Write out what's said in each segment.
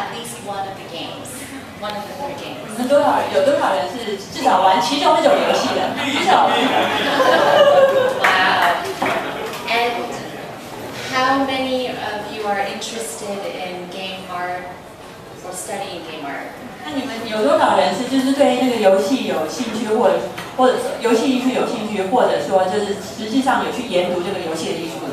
at least one of the games, one of the 3 games. 你们有多少人是至少玩其中一种游戏的？至少。Wow. And how many of you are interested in game art or studying game art? 那你们有多少人是就是对那个游戏有兴趣，或者游戏艺术有兴趣，或者说就是实际上有去研读这个游戏的艺术的？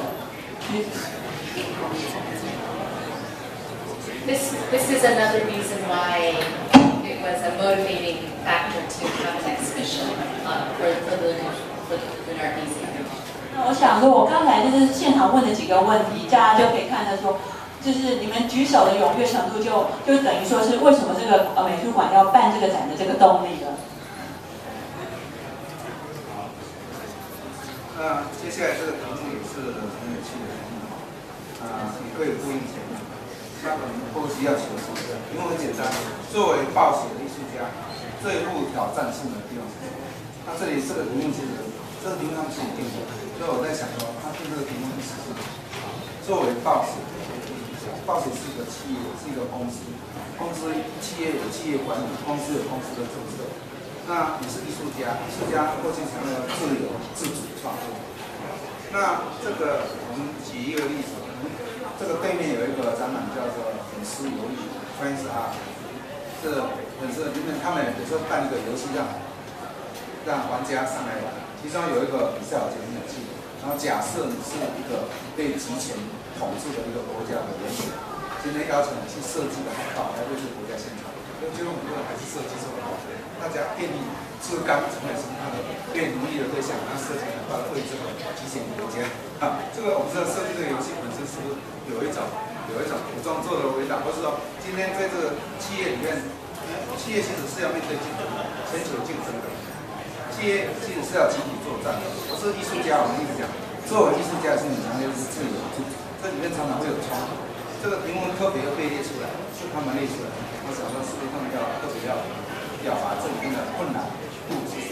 This is another reason why it was a motivating factor to have an exhibition for the Lunar Museum. 那我想说，我刚才就是现场问的几个问题，大家就可以看得说，就是你们举手的踊跃程度就等于说是为什么这个美术馆要办这个展的这个动力了。那接下来这个题目也是很有趣的题目，也可以呼应前面。那可能后期要求什么？因为很简单，作为报写的艺术家，最富挑战性的地方是什么？那这里这个题目其实，这个题目他们自己定的，所以我在想说，他定这个题目很实际。作为报写，报写是一个企业，是一个公司，企业有企业管理，公司有公司的注册。那你是艺术家，艺术家过去强调自由、自主创作。那这个我们举一个例子。 这个对面有一个展览叫做粉丝游艺 （Fans Art），这粉丝里面他们有时候办一个游戏让玩家上来玩，其中有一个比赛我觉得很有趣，然后假设你是一个被集权统治的一个国家的人民，今天要求你去设计的海报来为这个国家宣传，最后很多人还是设计错了，大家便利自甘成为他的被奴役的对象，然后设计海报为这个集权国家。 这个我不知道设计这个游戏本身是不是有一种武装做的味道，或是说今天在这个企业里面，企业其实是要面对竞争的，全球竞争的，企业其实是要集体作战的。我是艺术家，我们一直讲，作为艺术家的心理强烈是自由自主，这里面常常会有冲突。这个题目特别被列出来，是他们列出来的。我想说，是不是他们要特别要把这里面的困难度去